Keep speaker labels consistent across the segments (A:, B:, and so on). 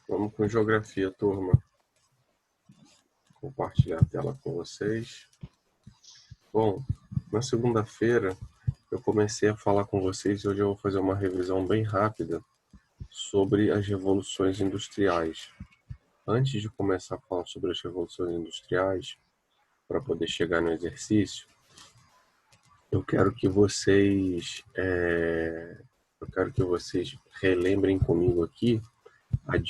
A: Vamos com geografia, turma. Compartilhar a tela com vocês. Bom, na segunda-feira eu comecei a falar com vocês e hoje eu vou fazer uma revisão bem rápida sobre as revoluções industriais. Antes de começar a falar sobre as revoluções industriais, para poder chegar no exercício, eu quero que vocês relembrem comigo aqui as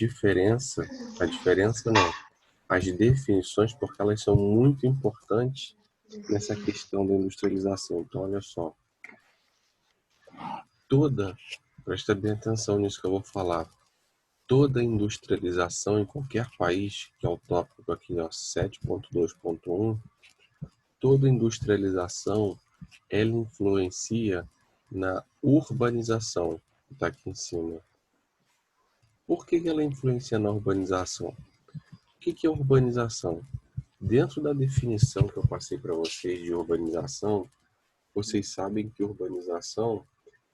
A: definições, porque elas são muito importantes nessa questão da industrialização. Então, olha só, presta bem atenção nisso que eu vou falar, toda industrialização em qualquer país, que é o tópico aqui, 7.2.1, toda industrialização, ela influencia na urbanização, que está aqui em cima. Por que ela influencia na urbanização? O que é urbanização? Dentro da definição que eu passei para vocês de urbanização, vocês sabem que urbanização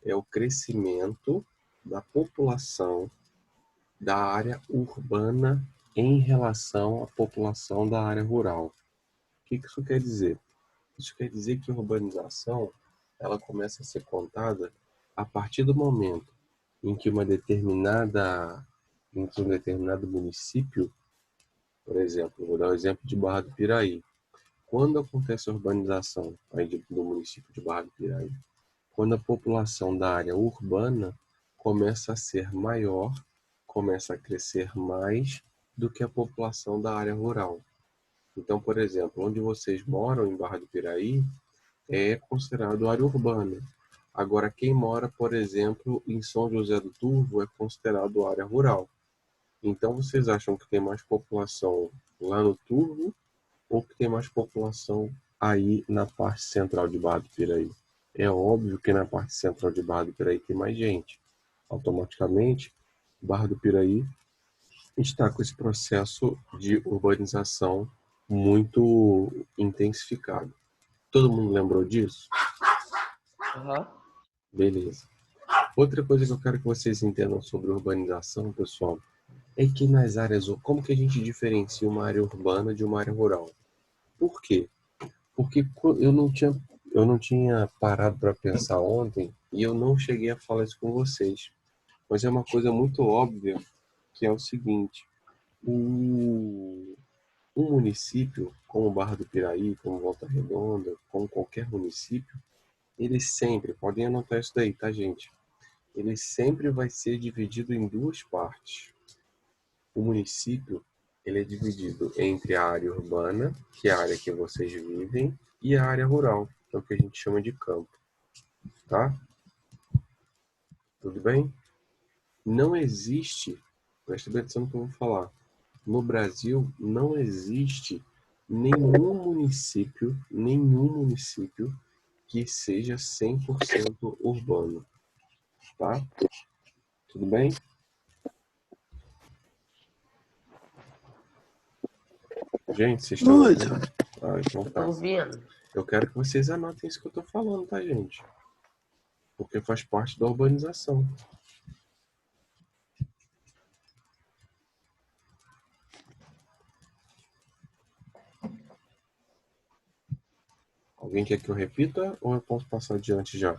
A: é o crescimento da população da área urbana em relação à população da área rural. O que isso quer dizer? Isso quer dizer que a urbanização ela começa a ser contada a partir do momento em que um determinado município, por exemplo, vou dar o exemplo de Barra do Piraí. Quando acontece a urbanização do município de Barra do Piraí? Quando a população da área urbana começa a ser maior, começa a crescer mais do que a população da área rural. Então, por exemplo, onde vocês moram, em Barra do Piraí, é considerado área urbana. Agora, quem mora, por exemplo, em São José do Turvo é considerado área rural. Então, vocês acham que tem mais população lá no Turvo ou que tem mais população aí na parte central de Barra do Piraí? É óbvio que na parte central de Barra do Piraí tem mais gente. Automaticamente, Barra do Piraí está com esse processo de urbanização muito intensificado. Todo mundo lembrou disso?
B: Uhum.
A: Beleza. Outra coisa que eu quero que vocês entendam sobre urbanização, pessoal, é que nas áreas... Como que a gente diferencia uma área urbana de uma área rural? Por quê? Porque eu não tinha parado para pensar ontem e eu não cheguei a falar isso com vocês. Mas é uma coisa muito óbvia, que é o seguinte: um município como Barra do Piraí, como Volta Redonda, como qualquer município, ele sempre, podem anotar isso daí, tá, gente? Ele sempre vai ser dividido em duas partes. O município, ele é dividido entre a área urbana, que é a área que vocês vivem, e a área rural, que é o que a gente chama de campo. Tá? Tudo bem? Não existe, presta atenção no que eu vou falar, no Brasil não existe nenhum município que seja 100% urbano. Tá? Tudo bem? Gente, vocês estão ouvindo? Ah, então tá.
B: Tô ouvindo.
A: Eu quero que vocês anotem isso que eu tô falando, tá, gente? Porque faz parte da urbanização. Alguém quer que eu repita ou eu posso passar adiante já?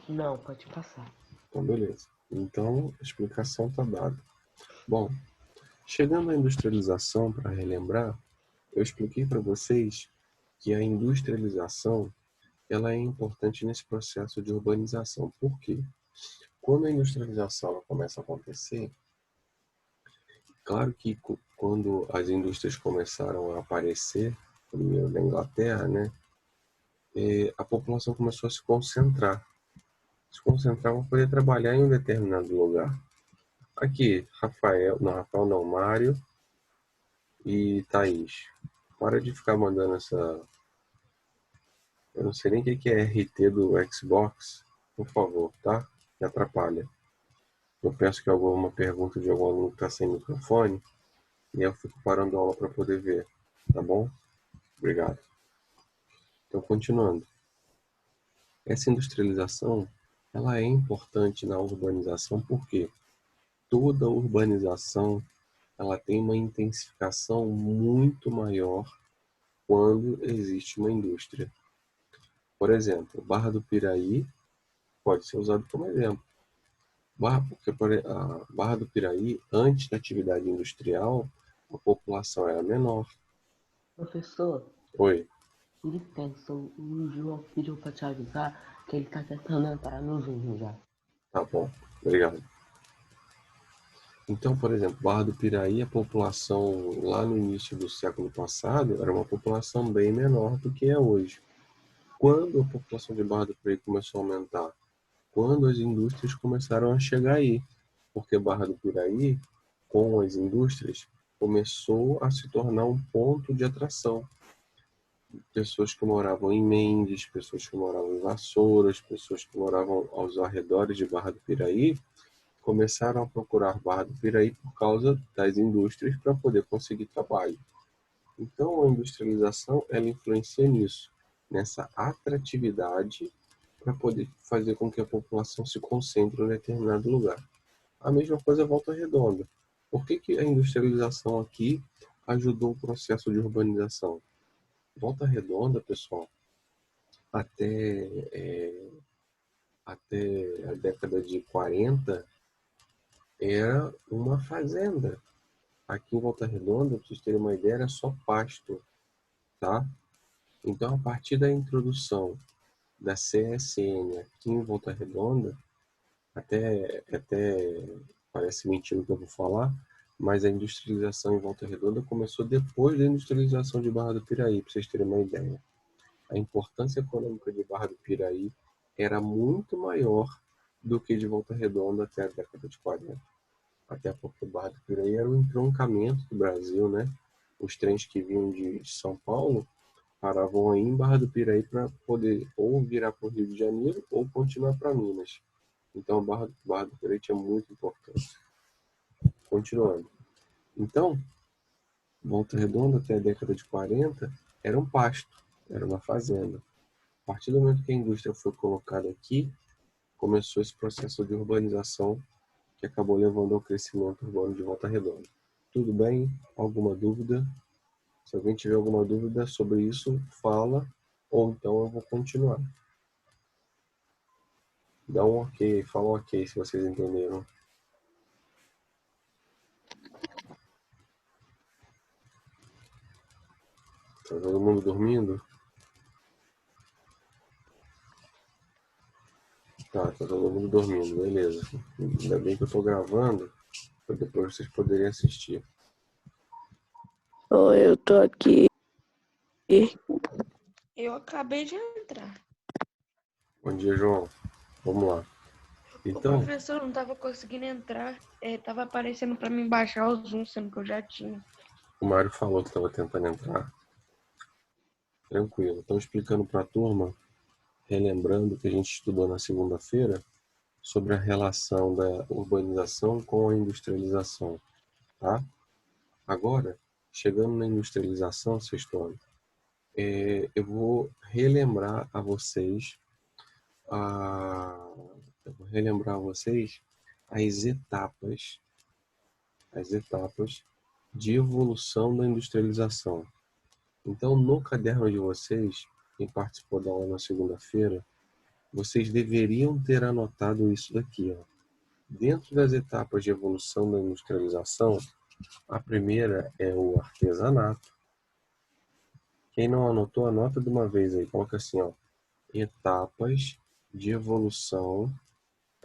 B: Não, pode passar.
A: Então, beleza. Então, a explicação está dada. Bom, chegando à industrialização, para relembrar, eu expliquei para vocês que a industrialização ela é importante nesse processo de urbanização. Por quê? Quando a industrialização ela começa a acontecer, claro que quando as indústrias começaram a aparecer, primeiro na Inglaterra, né, a população começou a se concentrar para poder trabalhar em um determinado lugar. Aqui, Rafael não, Mário e Thaís. Para de ficar mandando essa... Eu não sei nem o que é RT do Xbox, por favor, tá? Me atrapalha. Eu peço que alguma pergunta de algum aluno que está sem microfone, e eu fico parando a aula para poder ver, tá bom? Obrigado. Então, continuando. Essa industrialização, ela é importante na urbanização porque toda urbanização ela tem uma intensificação muito maior quando existe uma indústria. Por exemplo, Barra do Piraí pode ser usado como exemplo. Porque a Barra do Piraí, antes da atividade industrial, a população era menor.
B: Professor,
A: Oi,
B: licença, o João pediu pra te avisar que ele tá tentando entrar no Zoom já.
A: tá bom, obrigado. Então, por exemplo, Barra do Piraí, a população lá no início do século passado era uma população bem menor do que é hoje. Quando a população de Barra do Piraí começou a aumentar? Quando as indústrias começaram a chegar aí. Porque Barra do Piraí, com as indústrias, começou a se tornar um ponto de atração. Pessoas que moravam em Mendes, pessoas que moravam em Vassouras, pessoas que moravam aos arredores de Barra do Piraí, começaram a procurar Barra do Piraí por causa das indústrias para poder conseguir trabalho. Então, a industrialização ela influencia nisso, nessa atratividade para poder fazer com que a população se concentre em um determinado lugar. A mesma coisa é Volta Redonda. Por que a industrialização aqui ajudou o processo de urbanização? Volta Redonda, pessoal, até, até a década de 40, era uma fazenda. Aqui em Volta Redonda, para vocês terem uma ideia, era só pasto, tá? Então, a partir da introdução da CSN aqui em Volta Redonda, até parece mentira o que eu vou falar, mas a industrialização em Volta Redonda começou depois da industrialização de Barra do Piraí, para vocês terem uma ideia. A importância econômica de Barra do Piraí era muito maior do que de Volta Redonda até a década de 40. Até porque Barra do Piraí era o entroncamento do Brasil, né? Os trens que vinham de São Paulo paravam aí em Barra do Piraí para poder ou virar para o Rio de Janeiro ou continuar para Minas. Então, Barra do Piraí tinha muito importante. Continuando. Então, Volta Redonda até a década de 40 era um pasto, era uma fazenda. A partir do momento que a indústria foi colocada aqui, começou esse processo de urbanização que acabou levando ao crescimento urbano de Volta Redonda. Tudo bem? Alguma dúvida? Se alguém tiver alguma dúvida sobre isso, fala, ou então eu vou continuar. Dá um ok, fala um ok se vocês entenderam. Tá todo mundo dormindo? Tá todo mundo dormindo, beleza. Ainda bem que eu tô gravando, para depois vocês poderem assistir.
C: Oi, eu tô aqui.
D: Eu acabei de entrar.
A: Bom dia, João. Vamos lá.
D: O
A: Então,
D: professor não tava conseguindo entrar. Tava aparecendo para mim baixar o Zoom, sendo que eu já tinha.
A: o Mário falou que estava tentando entrar. Tranquilo. Estou explicando para a turma, relembrando que a gente estudou na segunda-feira, sobre a relação da urbanização com a industrialização, tá? Agora, chegando na industrialização, sexto ano, eu vou relembrar a vocês as etapas de evolução da industrialização. Então, no caderno de vocês, quem participou da aula na segunda-feira, vocês deveriam ter anotado isso daqui, ó. Dentro das etapas de evolução da industrialização, a primeira é o artesanato. Quem não anotou, anota de uma vez aí. Coloca assim, ó. Etapas de evolução.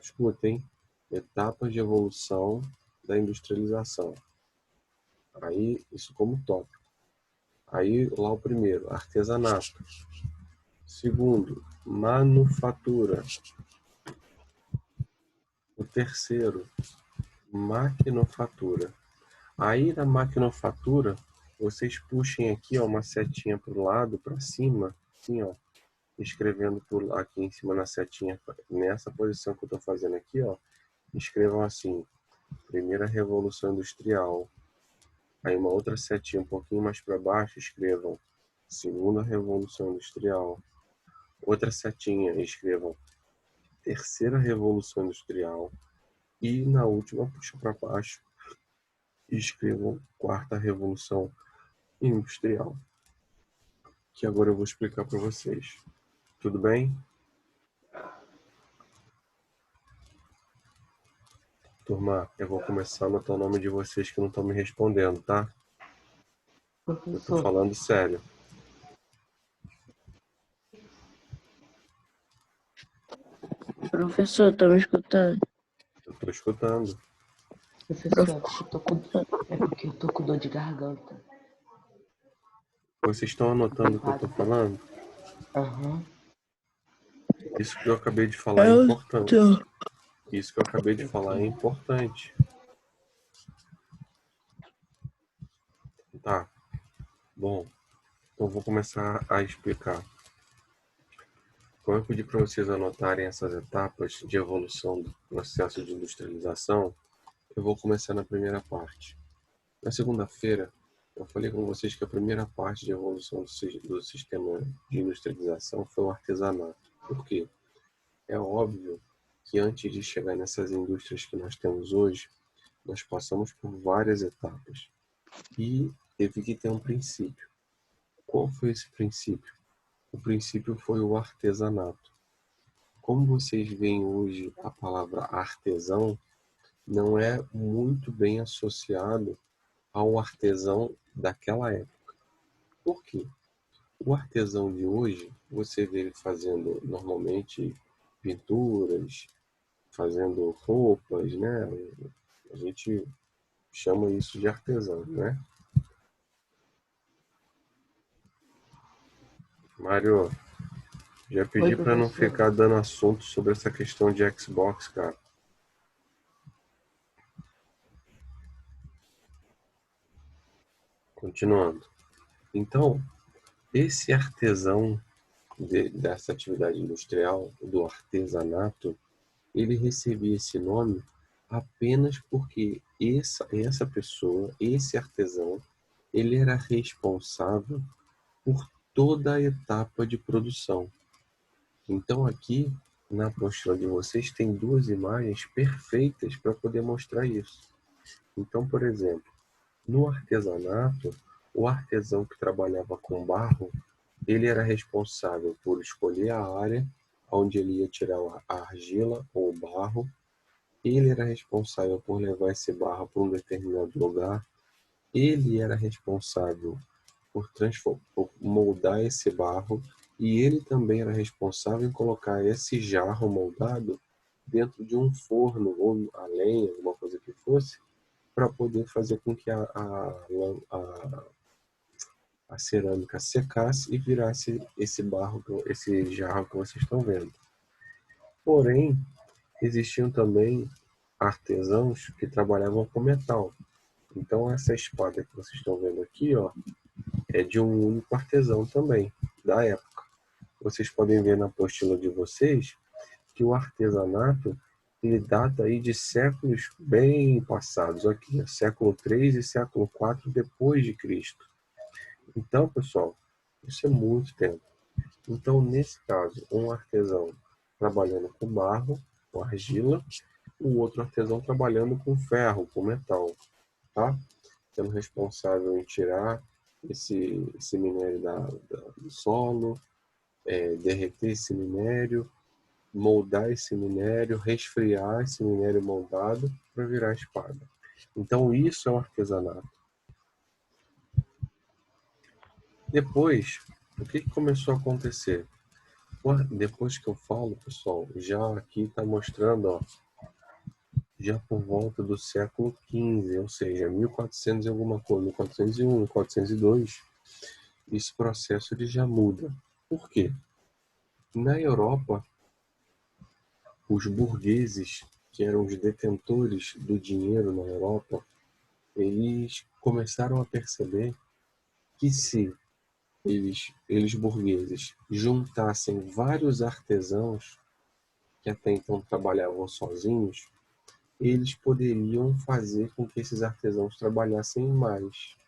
A: Escutem. Etapas de evolução da industrialização. Aí, isso como tópico. Aí, lá o primeiro, artesanato. Segundo, manufatura. O terceiro, maquinofatura. Aí na maquinofatura, vocês puxem aqui ó, uma setinha para o lado, para cima, assim, ó, escrevendo por aqui em cima na setinha, nessa posição que eu estou fazendo aqui, ó, escrevam assim, primeira revolução industrial. Aí uma outra setinha um pouquinho mais para baixo, escrevam segunda revolução industrial. Outra setinha, escrevam terceira revolução industrial. E na última, puxa para baixo, e escrevam quarta revolução industrial, que agora eu vou explicar para vocês. Tudo bem? Turma, eu vou começar a anotar o nome de vocês que não estão me respondendo, tá? Eu tô
B: Professor,
A: falando sério.
C: Professor, tá me escutando?
A: Eu tô escutando.
B: professor, é porque eu tô com dor de garganta.
A: Vocês estão anotando o que eu tô falando?
B: Aham.
A: Isso que eu acabei de falar é
C: Eu
A: importante.
C: tô.
A: Isso que eu acabei de falar é importante. Tá. Bom, então eu vou começar a explicar. Como eu pedi para vocês anotarem essas etapas de evolução do processo de industrialização, eu vou começar na primeira parte. Na segunda-feira, eu falei com vocês que a primeira parte de evolução do sistema de industrialização foi o artesanato. Por quê? É óbvio que antes de chegar nessas indústrias que nós temos hoje, nós passamos por várias etapas e teve que ter um princípio. Qual foi esse princípio? O princípio foi o artesanato. Como vocês veem hoje, a palavra artesão não é muito bem associado ao artesão daquela época. Por quê? O artesão de hoje, você vê ele fazendo normalmente pinturas, fazendo roupas, né? A gente chama isso de artesão, né? Mário, já
B: Oi,
A: pedi para não
B: professor.
A: ficar dando assunto sobre essa questão de Xbox, cara. Continuando. Então, esse artesão dessa atividade industrial, do artesanato, ele recebia esse nome apenas porque essa pessoa, esse artesão, ele era responsável por toda a etapa de produção. Então aqui na apostila de vocês tem duas imagens perfeitas para poder mostrar isso. Então, por exemplo, no artesanato, o artesão que trabalhava com barro, ele era responsável por escolher a área onde ele ia tirar a argila ou o barro. Ele era responsável por levar esse barro para um determinado lugar. Ele era responsável por moldar esse barro e ele também era responsável em colocar esse jarro moldado dentro de um forno ou a lenha, alguma coisa que fosse, para poder fazer com que a cerâmica secasse e virasse esse barro, esse jarro que vocês estão vendo. Porém, existiam também artesãos que trabalhavam com metal. Então essa espada que vocês estão vendo aqui, ó, é de um único artesão também, da época. Vocês podem ver na apostila de vocês que o artesanato ele data aí de séculos bem passados, aqui, século 3 e século 4 depois de Cristo. Então, pessoal, isso é muito tempo. Então, nesse caso, um artesão trabalhando com barro, com argila, o outro artesão trabalhando com ferro, com metal, tá? Sendo responsável em tirar esse minério do solo, derreter esse minério, moldar esse minério, resfriar esse minério moldado para virar espada. Então isso é o artesanato. Depois, o que começou a acontecer? Depois que eu falo, pessoal, já aqui está mostrando, ó, já por volta do século XV, ou seja, 1400 e alguma coisa, 1401, 1402, esse processo ele já muda. Por quê? Na Europa, os burgueses, que eram os detentores do dinheiro na Europa, eles começaram a perceber que se eles burgueses juntassem vários artesãos que até então trabalhavam sozinhos, eles poderiam fazer com que esses artesãos trabalhassem mais,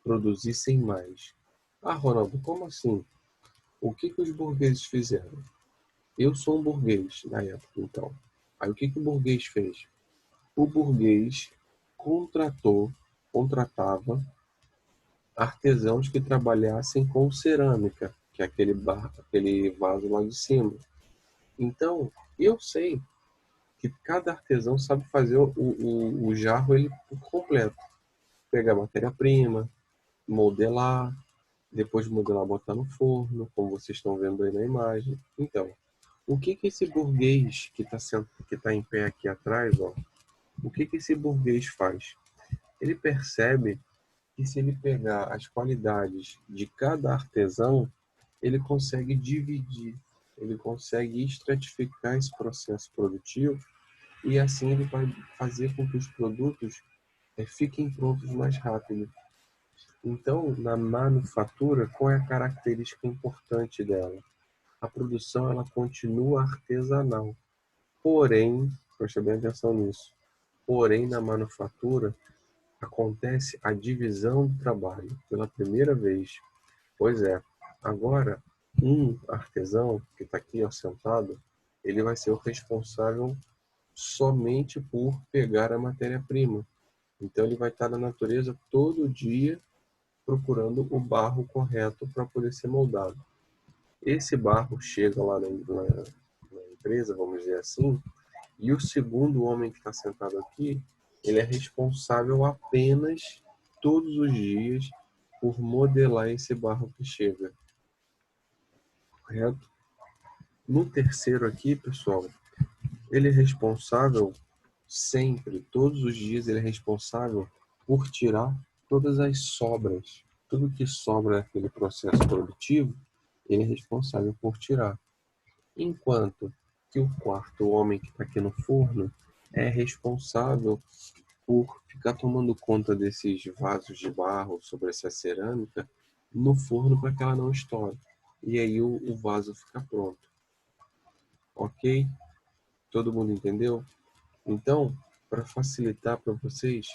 A: produzissem mais. Ah, Ronaldo, como assim? O que os burgueses fizeram? Eu sou um burguês na época, então. Aí o que o burguês fez? O burguês contratou contratava artesãos que trabalhassem com cerâmica, que é aquele vaso lá de cima. Então, eu sei que cada artesão sabe fazer o jarro ele por completo. Pegar a matéria-prima, modelar, depois de modelar, botar no forno, como vocês estão vendo aí na imagem. Então, o que que esse burguês que está em pé aqui atrás, ó, o que que esse burguês faz? Ele percebe que se ele pegar as qualidades de cada artesão, ele consegue dividir, ele consegue estratificar esse processo produtivo e assim ele vai fazer com que os produtos fiquem prontos mais rápido. Então, na manufatura, qual é a característica importante dela? A produção ela continua artesanal, porém, preste bem atenção nisso, porém na manufatura acontece a divisão do trabalho pela primeira vez. Pois é, agora um artesão que está aqui ó, sentado, ele vai ser o responsável somente por pegar a matéria-prima. Então ele vai estar na natureza todo dia procurando o barro correto para poder ser moldado. Esse barro chega lá na empresa, vamos dizer assim, e o segundo homem que está sentado aqui, ele é responsável apenas todos os dias por modelar esse barro que chega. Correto? No terceiro aqui, pessoal, ele é responsável sempre, todos os dias, ele é responsável por tirar todas as sobras. Tudo que sobra daquele processo produtivo, ele é responsável por tirar. Enquanto que o quarto homem que está aqui no forno é responsável por ficar tomando conta desses vasos de barro sobre essa cerâmica no forno para que ela não estoure. E aí o vaso fica pronto. Ok? Todo mundo entendeu? Então, para facilitar para vocês,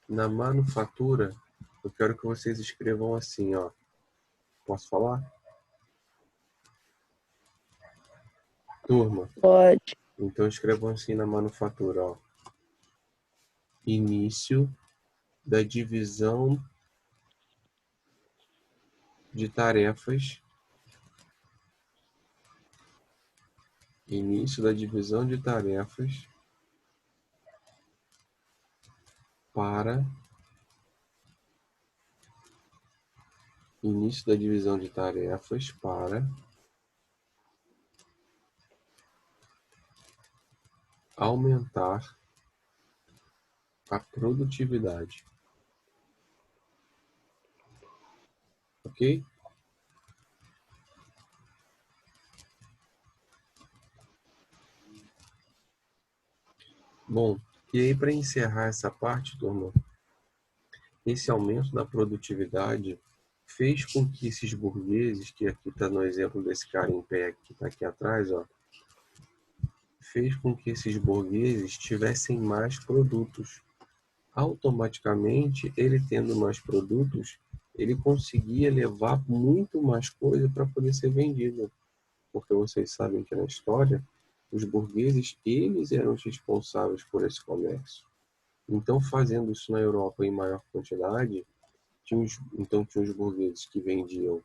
A: na manufatura, eu quero que vocês escrevam assim, ó. Posso falar? Turma,
C: Pode.
A: então escrevam assim na manufatura, ó. Início da divisão de tarefas. Início da divisão de tarefas para início da divisão de tarefas para aumentar a produtividade. Ok? Bom, e aí para encerrar essa parte, turma, esse aumento da produtividade fez com que esses burgueses, que aqui está no exemplo desse cara em pé que está aqui atrás, ó, fez com que esses burgueses tivessem mais produtos. Automaticamente, ele tendo mais produtos, ele conseguia levar muito mais coisa para poder ser vendida. Porque vocês sabem que na história, os burgueses, eles eram os responsáveis por esse comércio. Então, fazendo isso na Europa em maior quantidade, tinha os burgueses que vendiam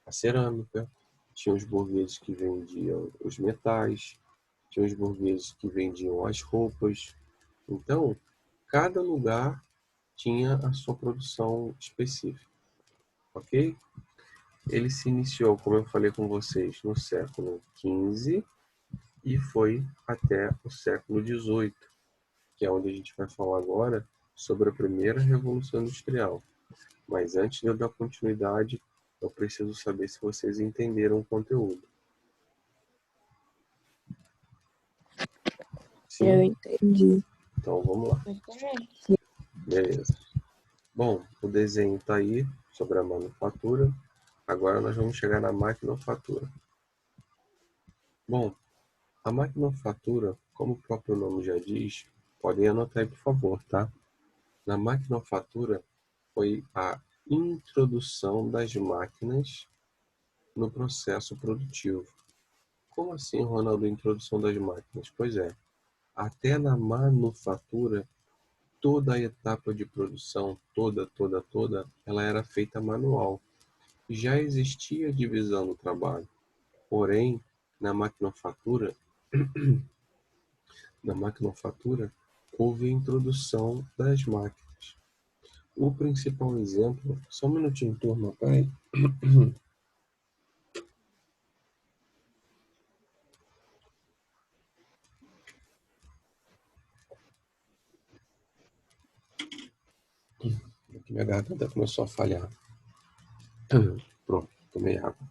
A: a cerâmica, tinha os burgueses que vendiam os metais, tinha os burgueses que vendiam as roupas. Então, cada lugar tinha a sua produção específica, ok? Ele se iniciou, como eu falei com vocês, no século XV e foi até o século XVIII, que é onde a gente vai falar agora sobre a primeira Revolução Industrial. Mas antes de eu dar continuidade, eu preciso saber se vocês entenderam o conteúdo. Sim?
C: Eu entendi.
A: Então vamos lá. Beleza. Bom, o desenho está aí sobre a manufatura. Agora nós vamos chegar na maquinofatura. Bom, a maquinofatura, como o próprio nome já diz, podem anotar aí por favor, tá? Na maquinofatura foi a introdução das máquinas no processo produtivo. Como assim, Ronaldo, a introdução das máquinas? Pois é, até na manufatura, toda a etapa de produção, toda, ela era feita manual. Já existia divisão do trabalho, porém, na maquinofatura, houve a introdução das máquinas. O principal exemplo, só um minutinho, turma, peraí. Aqui minha garganta começou a falhar. Pronto, tomei água.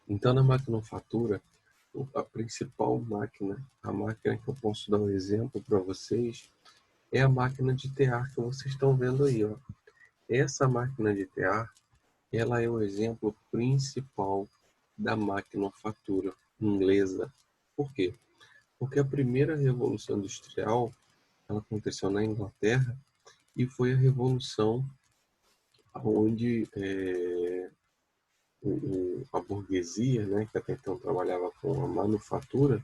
A: Então, na maquinofatura, a principal máquina, a máquina que eu posso dar um exemplo para vocês, é a máquina de tear que vocês estão vendo aí, ó. Essa máquina de tear, ela é o exemplo principal da maquinofatura inglesa. Por quê? Porque a primeira revolução industrial, ela aconteceu na Inglaterra e foi a revolução onde a burguesia, né, que até então trabalhava com a manufatura,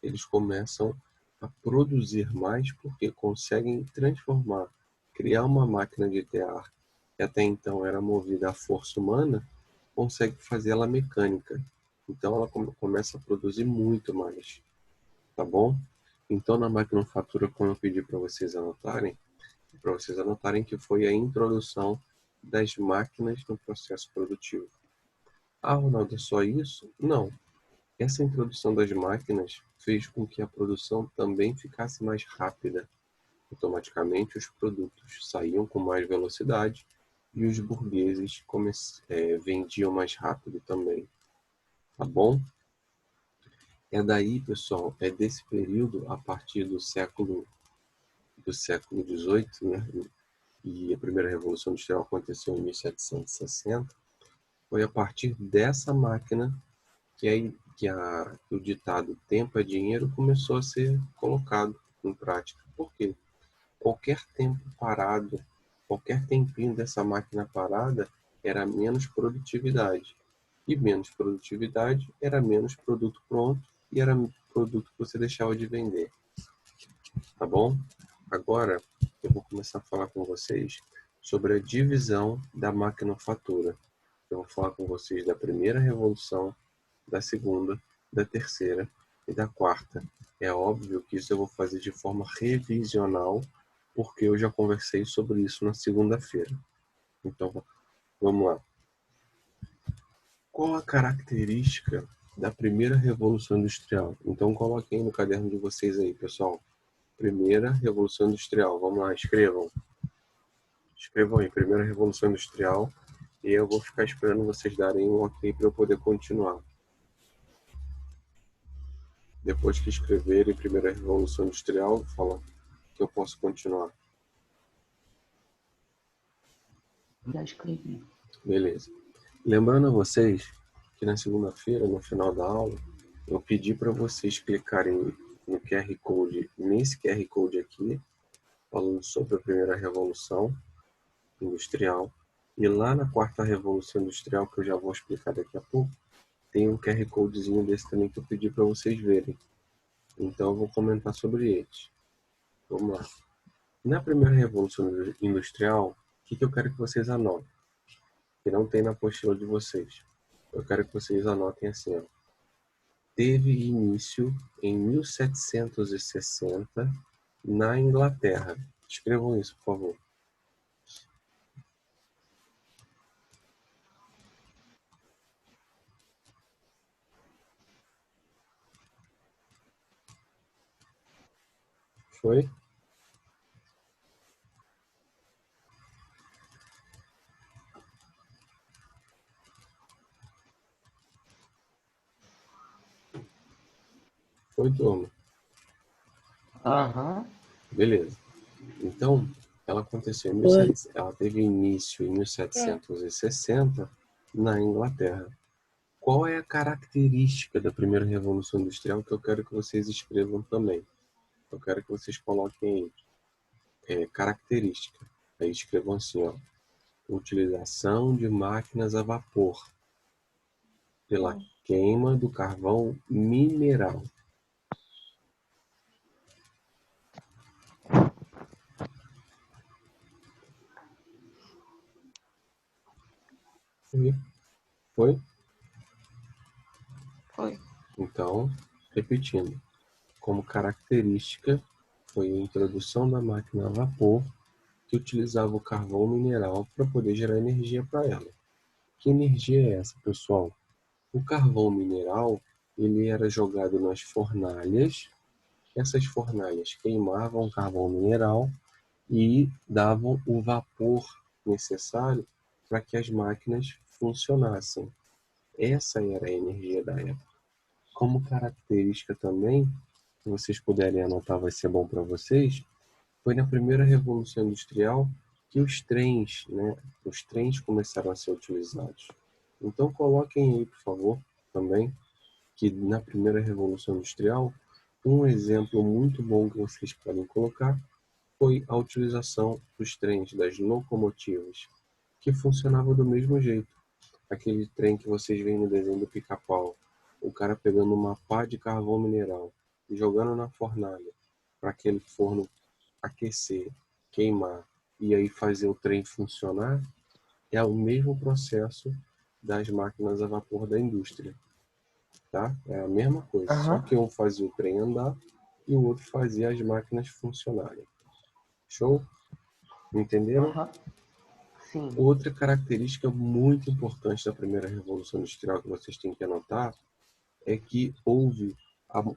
A: eles começam a produzir mais porque conseguem transformar, criar uma máquina de tear que até então era movida à força humana, consegue fazer ela mecânica. Então ela começa a produzir muito mais, tá bom? Então na maquinofatura, como eu pedi para vocês anotarem que foi a introdução das máquinas no processo produtivo. Ah, Ronaldo, é só isso? Não. Essa introdução das máquinas fez com que a produção também ficasse mais rápida. Automaticamente, os produtos saíam com mais velocidade e os burgueses vendiam mais rápido também. Tá bom? É daí, pessoal, é desse período, a partir do século XVIII, né? E a primeira Revolução Industrial aconteceu em 1760, foi a partir dessa máquina que o ditado tempo é dinheiro começou a ser colocado em prática. Por quê? Qualquer tempo parado, qualquer tempinho dessa máquina parada era menos produtividade. E menos produtividade era menos produto pronto e era produto que você deixava de vender. Tá bom? Agora eu vou começar a falar com vocês sobre a divisão da maquinofatura. Eu vou falar com vocês da primeira revolução, da segunda, da terceira e da quarta. É óbvio que isso eu vou fazer de forma revisional, porque eu já conversei sobre isso na segunda-feira. Então, vamos lá. Qual a característica da primeira revolução industrial? Então, coloquem no caderno de vocês aí, pessoal. Primeira revolução industrial. Vamos lá, escrevam. Escrevam aí, primeira revolução industrial. E eu vou ficar esperando vocês darem um ok para eu poder continuar. Depois que escreverem primeira revolução industrial, fala que eu posso continuar.
B: Já escrevi.
A: Beleza. Lembrando a vocês que na segunda-feira, no final da aula, eu pedi para vocês clicarem no QR Code, nesse QR Code aqui, falando sobre a primeira revolução industrial. E lá na quarta revolução industrial, que eu já vou explicar daqui a pouco, tem um QR Codezinho desse também que eu pedi para vocês verem. Então eu vou comentar sobre eles. Vamos lá. Na primeira revolução industrial, o que eu quero que vocês anotem? Que não tem na apostila de vocês. Eu quero que vocês anotem assim, ó. Teve início em 1760 na Inglaterra. Escrevam isso, por favor. Foi? Foi, turma?
B: Aham.
A: Beleza. Então, ela aconteceu em
B: Oi.
A: ela teve início em 1760 na Inglaterra. Qual é a característica da primeira revolução industrial que eu quero que vocês escrevam também? Eu quero que vocês coloquem aí, característica. Aí escrevam assim, ó. Utilização de máquinas a vapor pela queima do carvão mineral. Foi?
D: Foi.
A: Então, repetindo, como característica foi a introdução da máquina a vapor que utilizava o carvão mineral para poder gerar energia para ela. Que energia é essa, pessoal? O carvão mineral, ele era jogado nas fornalhas. Essas fornalhas queimavam o carvão mineral e davam o vapor necessário para que as máquinas funcionassem. Essa era a energia da época. Como característica também, se vocês puderem anotar, vai ser bom para vocês, foi na primeira Revolução Industrial que os trens, né, os trens começaram a ser utilizados. Então coloquem aí, por favor, também, que na primeira Revolução Industrial, um exemplo muito bom que vocês podem colocar foi a utilização dos trens, das locomotivas, que funcionava do mesmo jeito. Aquele trem que vocês veem no desenho do Pica-Pau, o cara pegando uma pá de carvão mineral e jogando na fornalha para aquele forno aquecer, queimar e aí fazer o trem funcionar, é o mesmo processo das máquinas a vapor da indústria, tá? É a mesma coisa, só
B: Aham.
A: que um fazia o trem andar e o outro fazia as máquinas funcionarem. Show? Entenderam?
B: Aham. Sim.
A: Outra característica muito importante da primeira Revolução Industrial que vocês têm que anotar é que houve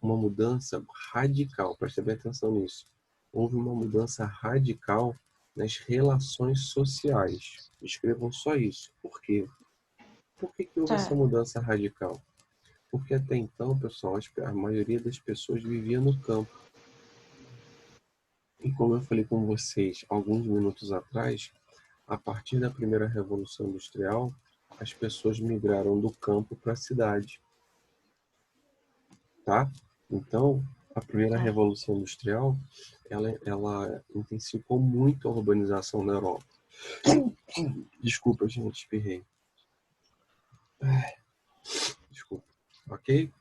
A: uma mudança radical, prestem bem atenção nisso, houve uma mudança radical nas relações sociais. Escrevam só isso. Por quê? Por que houve essa
D: Tá.
A: mudança radical? Porque até então, pessoal, a maioria das pessoas vivia no campo. E como eu falei com vocês alguns minutos atrás, a partir da primeira Revolução Industrial, as pessoas migraram do campo para a cidade, tá? Então, a primeira
D: Tá.
A: Revolução Industrial, ela intensificou muito a urbanização na Europa. Desculpa, gente, espirrei. Desculpa. Ok?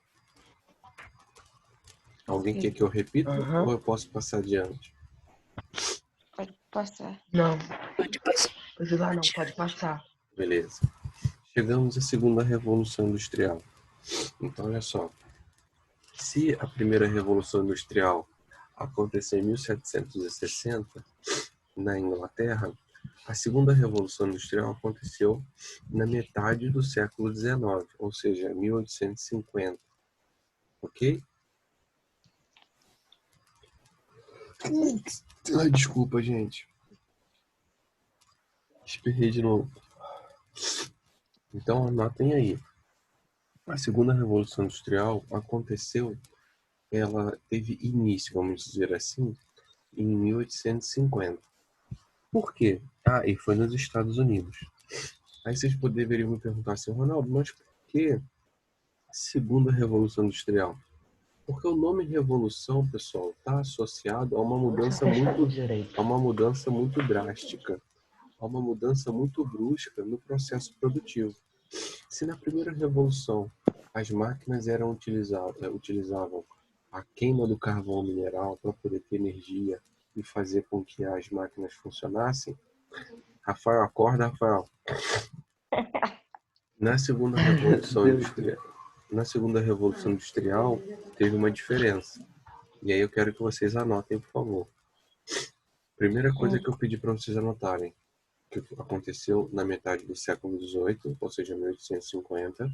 A: Alguém quer
D: Ok.
A: que eu repita ou
B: Aham.
A: eu posso passar adiante?
D: Pode passar.
B: Não,
C: Pode passar.
B: precisar não, pode passar.
A: Beleza. Chegamos à segunda Revolução Industrial. Então, olha só. Se a primeira Revolução Industrial aconteceu em 1760, na Inglaterra, a segunda Revolução Industrial aconteceu na metade do século XIX, ou seja, 1850. Ok? Ai, desculpa, gente. Espirrei de novo. Então, anotem aí. A segunda Revolução Industrial aconteceu, ela teve início, vamos dizer assim, em 1850. Por quê? Ah, e foi nos Estados Unidos. Aí vocês poderiam me perguntar assim, Ronaldo, mas por que segunda Revolução Industrial? Porque o nome revolução, pessoal, está associado a uma mudança muito,
B: Direito.
A: drástica, a uma mudança muito brusca no processo produtivo. Se na primeira revolução as máquinas utilizavam a queima do carvão mineral para poder ter energia e fazer com que as máquinas funcionassem, Rafael, acorda, Rafael. Na segunda revolução industrial, teve uma diferença. E aí eu quero que vocês anotem, por favor. Primeira coisa que eu pedi para vocês anotarem, que aconteceu na metade do século XVIII, ou seja, 1850,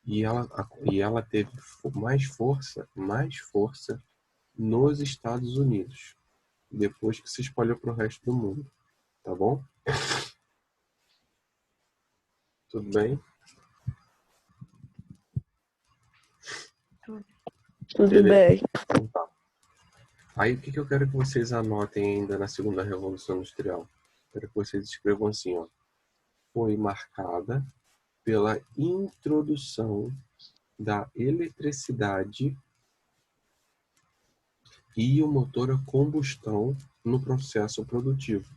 A: e ela teve mais força nos Estados Unidos, depois que se espalhou para o resto do mundo. Tá bom? Tudo bem?
C: Tudo
A: Beleza.
C: bem.
A: Então tá. Aí o que eu quero que vocês anotem ainda na segunda Revolução Industrial? Quero que vocês escrevam assim, ó. Foi marcada pela introdução da eletricidade e o motor a combustão no processo produtivo.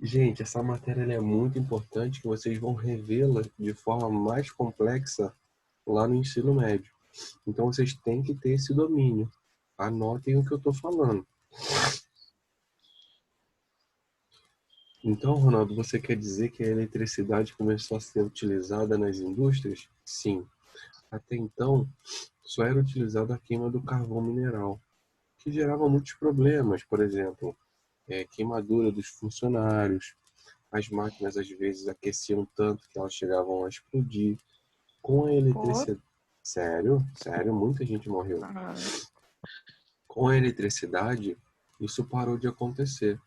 A: Gente, essa matéria ela é muito importante, que vocês vão revê-la de forma mais complexa lá no ensino médio. Então vocês têm que ter esse domínio. Anotem o que eu estou falando. Então, Ronaldo, você quer dizer que a eletricidade começou a ser utilizada nas indústrias? Sim. Até então, só era utilizada a queima do carvão mineral, que gerava muitos problemas, por exemplo, queimadura dos funcionários, as máquinas às vezes aqueciam tanto que elas chegavam a explodir. Com a
D: Pô,
A: eletricidade... Sério? Sério? Muita gente morreu.
D: ah,
A: Com a eletricidade, isso parou de acontecer,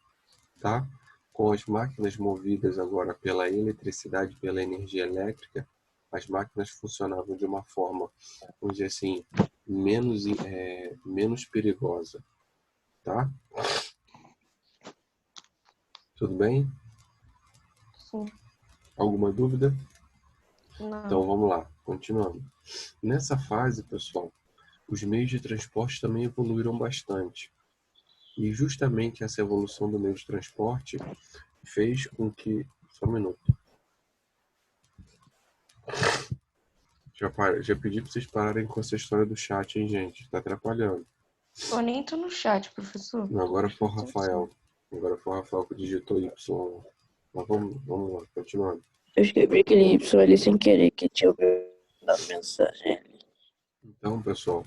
A: tá? Com as máquinas movidas agora pela eletricidade, pela energia elétrica, as máquinas funcionavam de uma forma, vamos dizer assim, menos perigosa, tá? Tudo bem?
D: sim.
A: Alguma dúvida? Então
D: Não.
A: vamos lá, continuando. Nessa fase, pessoal, os meios de transporte também evoluíram bastante. E justamente essa evolução do meio de transporte fez com que... Só um minuto. Já pedi para vocês pararem com essa história do chat, hein, gente? Tá atrapalhando.
D: Eu nem tô no chat, professor.
A: Não, agora foi o
D: Tô sim.
A: Rafael. Agora foi o Rafael que digitou Y. Mas vamos lá, continuando.
C: Eu escrevi aquele Y ali sem querer que tinha mandado mensagem ali.
A: Então, pessoal,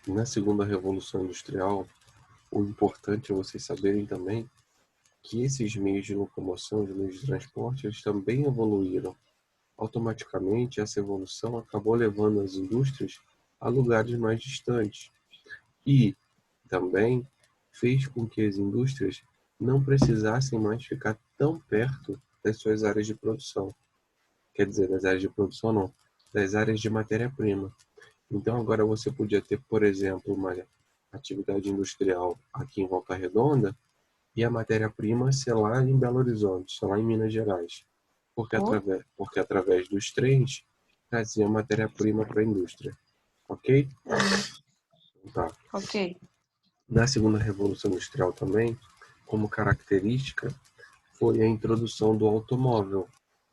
A: na segunda revolução industrial, o importante é vocês saberem também que esses meios de locomoção, os meios de transporte, eles também evoluíram. Automaticamente, essa evolução acabou levando as indústrias a lugares mais distantes e também fez com que as indústrias não precisassem mais ficar tão perto das suas áreas de produção. Quer dizer, das áreas de produção não, das áreas de matéria-prima. Então agora você podia ter, por exemplo, uma atividade industrial aqui em Volta Redonda e a matéria-prima ser lá em Belo Horizonte, ser lá em Minas Gerais.
D: Pô,
A: Porque através dos trens trazia matéria-prima para a indústria. Ok? Tá.
D: ok.
A: Na segunda revolução industrial também, como característica, foi a introdução do automóvel,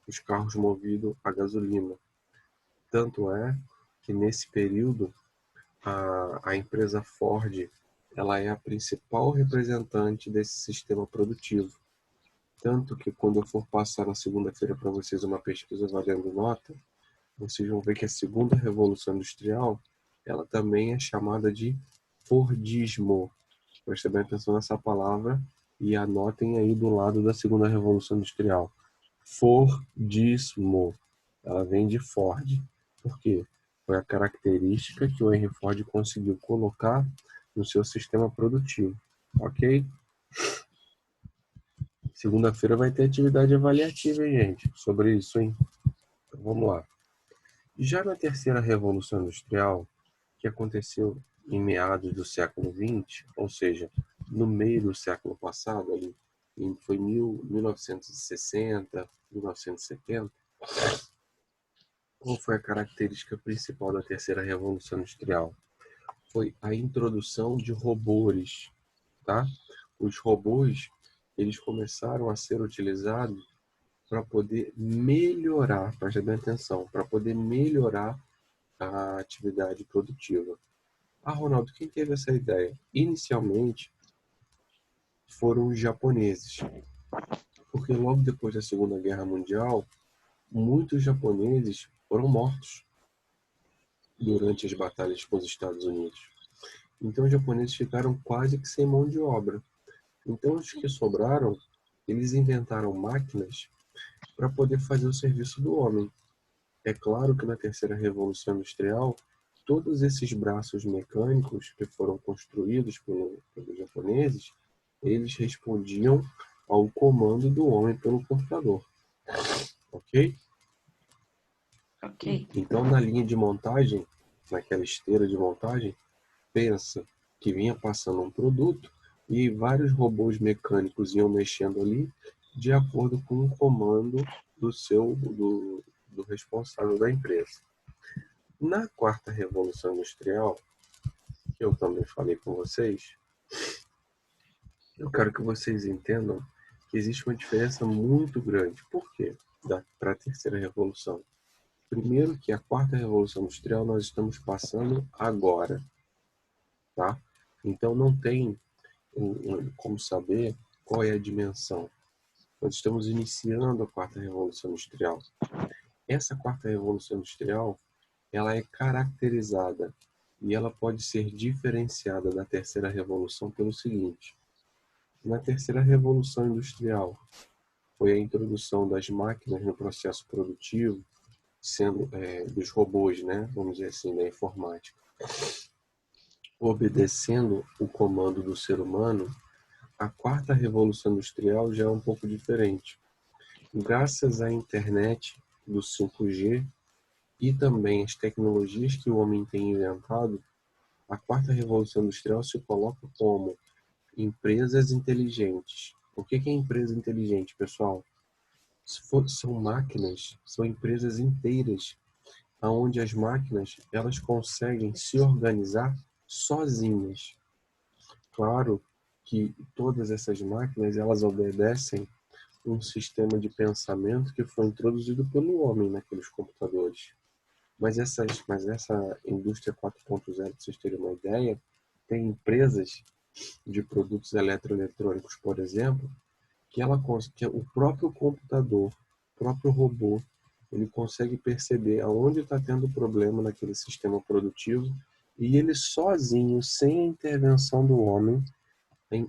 A: os carros movidos a gasolina. Tanto é que nesse período a empresa Ford ela é a principal representante desse sistema produtivo. Tanto que quando eu for passar na segunda-feira para vocês uma pesquisa valendo nota, vocês vão ver que a segunda revolução industrial ela também é chamada de Fordismo. Prestem bem atenção nessa palavra e anotem aí do lado da segunda revolução industrial. Fordismo. Ela vem de Ford. Por quê? Foi a característica que o Henry Ford conseguiu colocar no seu sistema produtivo. Ok? Segunda-feira vai ter atividade avaliativa, hein, gente? Sobre isso, hein? Então, vamos lá. Já na terceira revolução industrial, que aconteceu em meados do século XX, ou seja, no meio do século passado, ali, foi 1960, 1970, qual foi a característica principal da terceira revolução industrial? Foi a introdução de robôs, tá? Os robôs, eles começaram a ser utilizados para poder melhorar, preste bem atenção, para poder melhorar a atividade produtiva. Ah, Ronaldo, quem teve essa ideia? Inicialmente foram os japoneses, porque logo depois da Segunda Guerra Mundial, muitos japoneses foram mortos durante as batalhas com os Estados Unidos. Então os japoneses ficaram quase que sem mão de obra. Então os que sobraram, eles inventaram máquinas para poder fazer o serviço do homem. É claro que na terceira revolução industrial, todos esses braços mecânicos que foram construídos pelos japoneses, eles respondiam ao comando do homem pelo computador. Ok?
D: Ok.
A: Então, na linha de montagem, naquela esteira de montagem, pensa que vinha passando um produto e vários robôs mecânicos iam mexendo ali de acordo com o comando do responsável da empresa. Na quarta revolução industrial, que eu também falei com vocês, eu quero que vocês entendam que existe uma diferença muito grande. Por quê? Para a terceira revolução. Primeiro que a quarta revolução industrial nós estamos passando agora, tá? Então não tem como saber qual é a dimensão. Nós estamos iniciando a quarta revolução industrial. Essa quarta revolução industrial, ela é caracterizada e ela pode ser diferenciada da terceira revolução pelo seguinte: na terceira revolução industrial foi a introdução das máquinas no processo produtivo, sendo dos robôs, né, vamos dizer assim, da informática, obedecendo o comando do ser humano. A quarta revolução industrial já é um pouco diferente. Graças à internet do 5G e também as tecnologias que o homem tem inventado, a quarta revolução industrial se coloca como empresas inteligentes. O que é empresa inteligente, pessoal? São máquinas, são empresas inteiras, onde as máquinas elas conseguem se organizar sozinhas. Claro que todas essas máquinas elas obedecem um sistema de pensamento que foi introduzido pelo homem naqueles computadores. Mas essa indústria 4.0, para vocês terem uma ideia, tem empresas de produtos eletroeletrônicos, por exemplo, que o próprio computador, o próprio robô, ele consegue perceber aonde está tendo problema naquele sistema produtivo e ele sozinho, sem a intervenção do homem,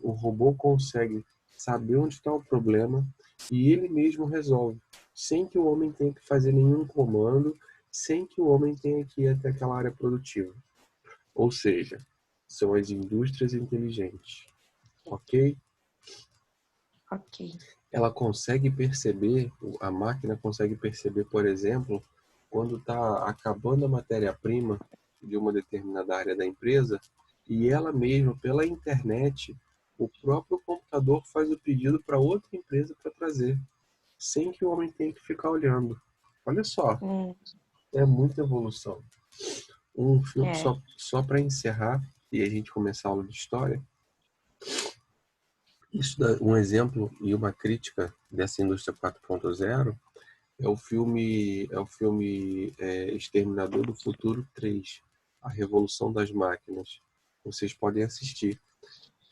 A: o robô consegue saber onde está o problema e ele mesmo resolve, sem que o homem tenha que fazer nenhum comando, sem que o homem tenha que ir até aquela área produtiva. Ou seja, são as indústrias inteligentes, ok?
D: Ok.
A: Ela consegue perceber, a máquina consegue perceber, por exemplo, quando está acabando a matéria-prima de uma determinada área da empresa e ela mesma, pela internet, o próprio computador faz o pedido para outra empresa para trazer, sem que o homem tenha que ficar olhando. Olha só, é muita evolução. Um filme só para encerrar e a gente começar a aula de história. Isso dá um exemplo e uma crítica dessa indústria 4.0 é o filme Exterminador do Futuro 3, A Revolução das Máquinas. Vocês podem assistir.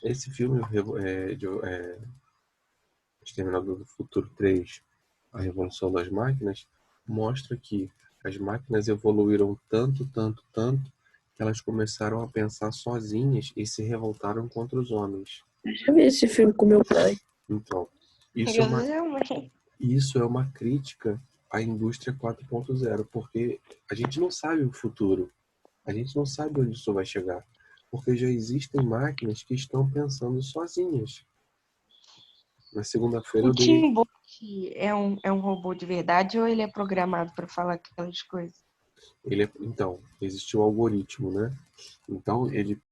A: Esse filme, Exterminador do Futuro 3, A Revolução das Máquinas, mostra que as máquinas evoluíram tanto, que elas começaram a pensar sozinhas e se revoltaram contra os homens.
C: Eu já vi esse filme com meu pai.
A: Então, isso é uma crítica à indústria 4.0, porque a gente não sabe o futuro, a gente não sabe onde isso vai chegar, porque já existem máquinas que estão pensando sozinhas. Na segunda-feira
D: O
A: eu dei...
D: Tim Bolt é um robô de verdade ou ele é programado para falar aquelas coisas?
A: Então, existe o algoritmo, né? Então, ele